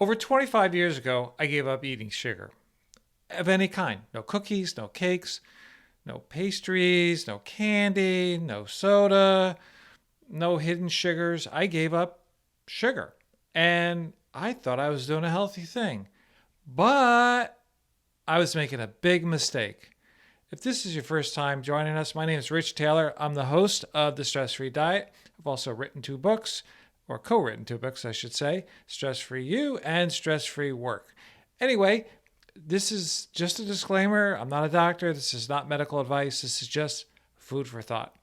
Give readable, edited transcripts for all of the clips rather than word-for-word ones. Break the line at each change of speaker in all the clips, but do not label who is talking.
Over 25 years ago, I gave up eating sugar of any kind. No cookies, no cakes, no pastries, no candy, no soda, no hidden sugars. I gave up sugar. And I thought I was doing a healthy thing. But I was making a big mistake. If this is your first time joining us, my name is Rich Taylor. I'm the host of The Stress Free Diet. I've also written two books, or co written two books, I should say, Stress Free You and Stress Free Work. Anyway, this is just a disclaimer. I'm not a doctor. This is not medical advice. This is just food for thought.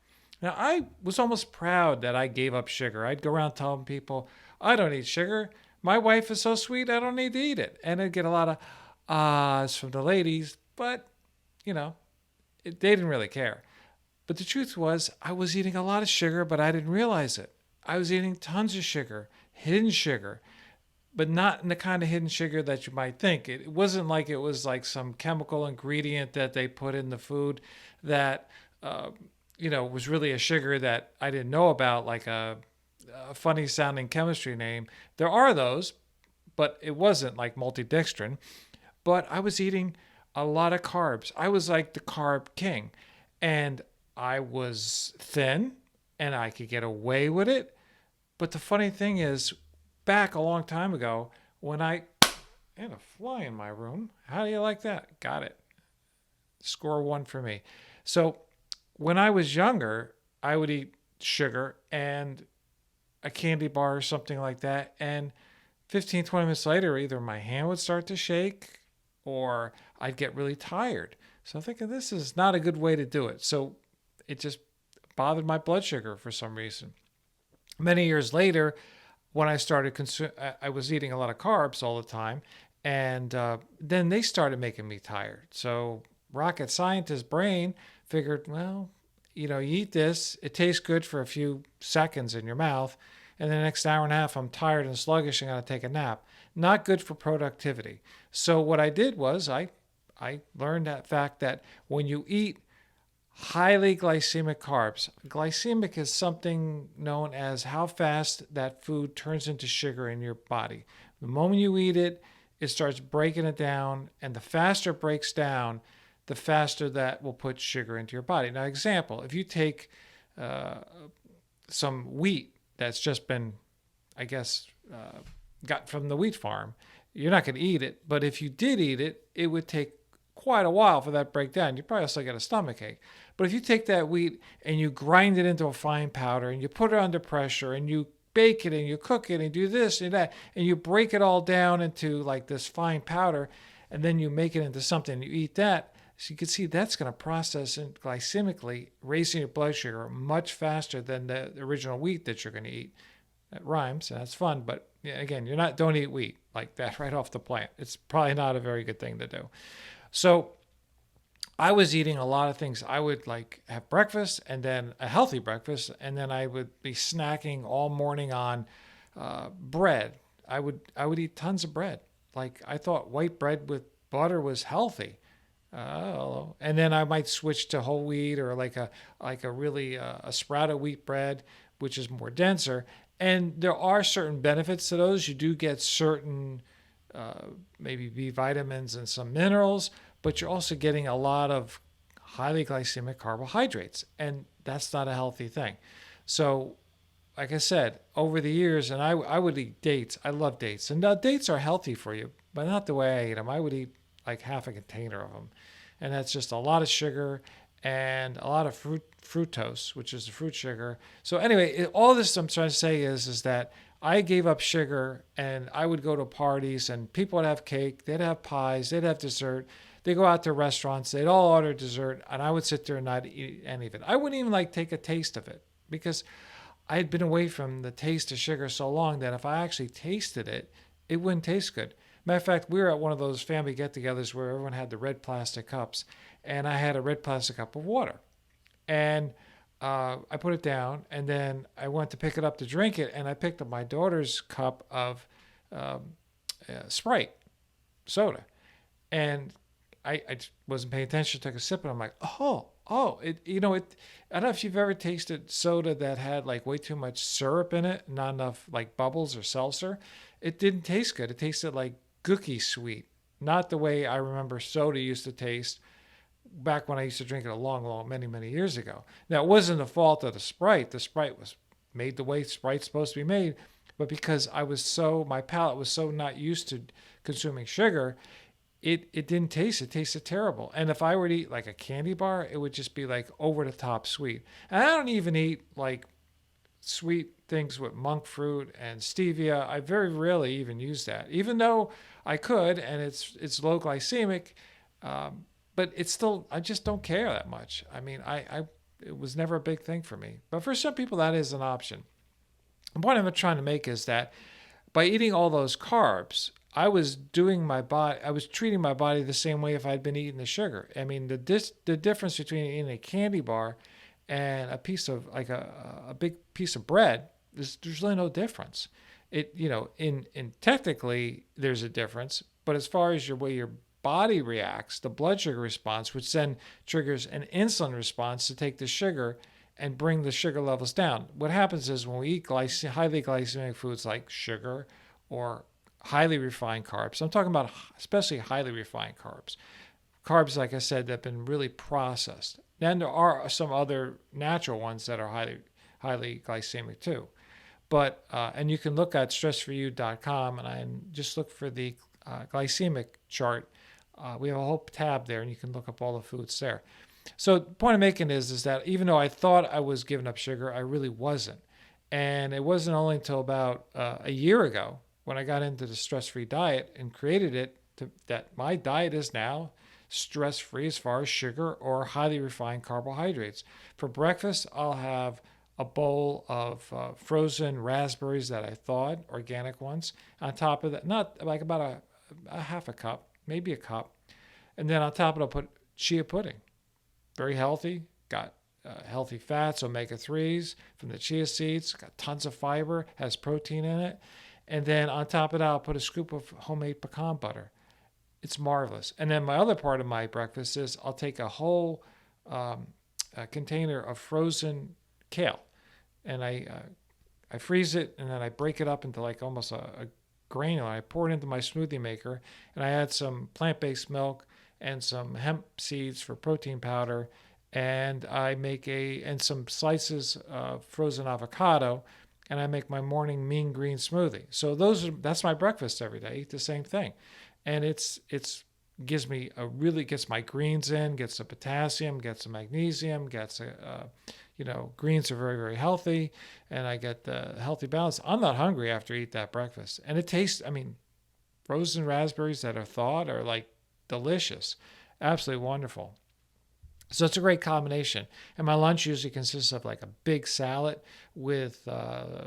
Now, I was almost proud that I gave up sugar. I'd go around telling people, I don't eat sugar. My wife is so sweet, I don't need to eat it. And I'd get a lot of ahs from the ladies, but, you know, they didn't really care. But the truth was, I was eating a lot of sugar, but I didn't realize it. I was eating tons of sugar, hidden sugar, but not in the kind of hidden sugar that you might think. It wasn't like it was like some chemical ingredient that they put in the food that, uh, was really a sugar that I didn't know about, like a funny sounding chemistry name. There are those, but it wasn't like multidextrin. But I was eating a lot of carbs. I was like the carb king. And I was thin and I could get away with it. But the funny thing is, back a long time ago, when I had a fly in my room, how do you like that? Got it. Score one for me. So when I was younger, I would eat sugar and a candy bar or something like that. And 15, 20 minutes later, either my hand would start to shake or I'd get really tired. So I'm thinking this is not a good way to do it. So it just bothered my blood sugar for some reason. Many years later, when I started I was eating a lot of carbs all the time, and then they started making me tired. So rocket scientist brain figured, well, you eat this, it tastes good for a few seconds in your mouth, and the next hour and a half I'm tired and sluggish and gotta take a nap. Not good for productivity. So what I did was I learned that fact that when you eat highly glycemic carbs. Glycemic is something known as how fast that food turns into sugar in your body. The moment you eat it, it starts breaking it down, and the faster it breaks down, the faster that will put sugar into your body. Now, example, if you take uh, some wheat that's just been, I guess, got from the wheat farm, you're not going to eat it. But if you did eat it, it would take quite a while for that to break down. You probably also get a stomach ache. But if you take that wheat and you grind it into a fine powder and you put it under pressure and you bake it and you cook it and do this and that and you break it all down into like this fine powder and then you make it into something, you eat that. So you can see that's going to process glycemically, raising your blood sugar much faster than the original wheat that you're going to eat. That rhymes and that's fun, but yeah, again, don't eat wheat like that right off the plant. It's probably not a very good thing to do. So I was eating a lot of things. I would like have breakfast and then a healthy breakfast, and then I would be snacking all morning on bread. I would eat tons of bread. Like I thought white bread with butter was healthy. And then I might switch to whole wheat or like a really a sprouted wheat bread, which is more denser. And there are certain benefits to those. You do get certain maybe B vitamins and some minerals, but you're also getting a lot of highly glycemic carbohydrates, and that's not a healthy thing. So, like I said, over the years, and I would eat dates. I love dates, and dates are healthy for you, but not the way I eat them. I would eat like half a container of them, and that's just a lot of sugar and a lot of fructose, which is the fruit sugar. So anyway, all this I'm trying to say is that I gave up sugar, and I would go to parties, and people would have cake, they'd have pies, they'd have dessert. They go out to restaurants, they'd all order dessert, and I would sit there and not eat any of it. I wouldn't even like take a taste of it because I had been away from the taste of sugar so long that if I actually tasted it, it wouldn't taste good. Matter of fact, we were at one of those family get-togethers where everyone had the red plastic cups, and I had a red plastic cup of water. And I put it down, and then I went to pick it up to drink it, and I picked up my daughter's cup of um, Sprite soda, and I wasn't paying attention, took a sip, and I'm like, it. I don't know if you've ever tasted soda that had like way too much syrup in it, not enough like bubbles or seltzer. it didn't taste good. It tasted like gooky sweet, not the way I remember soda used to taste back when I used to drink it a long, many years ago. Now, it wasn't the fault of the Sprite. The Sprite was made the way Sprite's supposed to be made, but because my palate was so not used to consuming sugar, it didn't taste. It tasted terrible. And if I were to eat like a candy bar, it would just be like over the top sweet. And I don't even eat like sweet things with monk fruit and stevia. I very rarely even use that, even though I could, and it's low glycemic. But it's still, I just don't care that much. I mean, it was never a big thing for me. But for some people, that is an option. The point I'm trying to make is that by eating all those carbs, I was treating my body the same way if I'd been eating the sugar. I mean, the difference between eating a candy bar and a piece of like a big piece of bread, there's really no difference. In technically there's a difference, but as far as your way your body reacts, the blood sugar response, which then triggers an insulin response to take the sugar and bring the sugar levels down. What happens is when we eat highly glycemic foods like sugar or highly refined carbs, I'm talking about especially highly refined carbs, carbs, like I said, that have been really processed. Then there are some other natural ones that are highly glycemic too. But and you can look at stressforyou.com and just look for the glycemic chart. We have a whole tab there, and you can look up all the foods there. So the point I'm making is that even though I thought I was giving up sugar, I really wasn't. And it wasn't only until about a year ago when I got into the stress-free diet and created it that my diet is now stress-free as far as sugar or highly refined carbohydrates. For breakfast, I'll have a bowl of frozen raspberries that I thawed, organic ones. On top of that, not like about a half a cup, maybe a cup. And then on top of it, I'll put chia pudding. Very healthy, got healthy fats, omega-3s from the chia seeds, got tons of fiber, has protein in it. And then on top of that, I'll put a scoop of homemade pecan butter. It's marvelous. And then my other part of my breakfast is I'll take a whole container of frozen kale, and I freeze it, and then I break it up into like almost a granule. I pour it into my smoothie maker, and I add some plant-based milk and some hemp seeds for protein powder, and I make some slices of frozen avocado, and I make my morning mean green smoothie. So that's my breakfast every day. I eat the same thing, and it's gets my greens in, gets the potassium, gets the magnesium, gets greens are very, very healthy, and I get the healthy balance. I'm not hungry after I eat that breakfast, and it tastes. I mean, frozen raspberries that are thawed are like delicious, absolutely wonderful. So it's a great combination. And my lunch usually consists of like a big salad with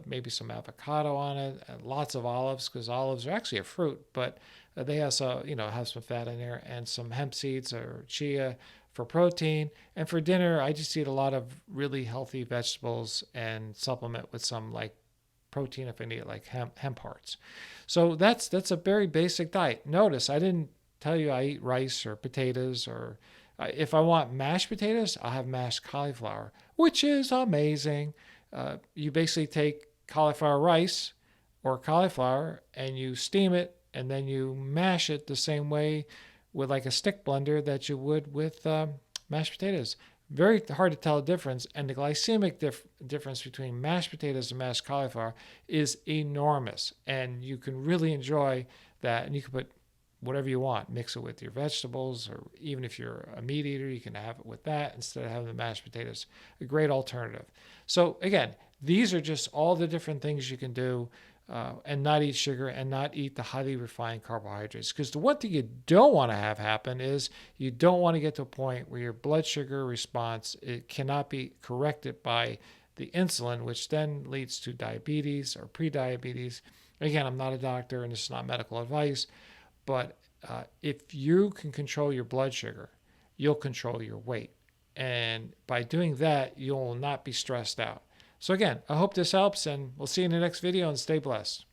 maybe some avocado on it, and lots of olives, because olives are actually a fruit, but they have some fat in there, and some hemp seeds or chia for protein. And for dinner, I just eat a lot of really healthy vegetables and supplement with some like protein if I need it, like hemp hearts. So that's a very basic diet. Notice I didn't tell you I eat rice or potatoes, or if I want mashed potatoes, I'll have mashed cauliflower, which is amazing. You basically take cauliflower rice or cauliflower and you steam it, and then you mash it the same way with like a stick blender that you would with mashed potatoes. Very hard to tell the difference, and the glycemic difference between mashed potatoes and mashed cauliflower is enormous, and you can really enjoy that. And you can put whatever you want, mix it with your vegetables, or even if you're a meat eater, you can have it with that instead of having the mashed potatoes. A great alternative. So again, these are just all the different things you can do and not eat sugar and not eat the highly refined carbohydrates. Because the one thing you don't want to have happen is you don't want to get to a point where your blood sugar response, it cannot be corrected by the insulin, which then leads to diabetes or prediabetes. Again, I'm not a doctor and this is not medical advice, but if you can control your blood sugar, you'll control your weight. And by doing that, you'll not be stressed out. So again, I hope this helps, and we'll see you in the next video, and stay blessed.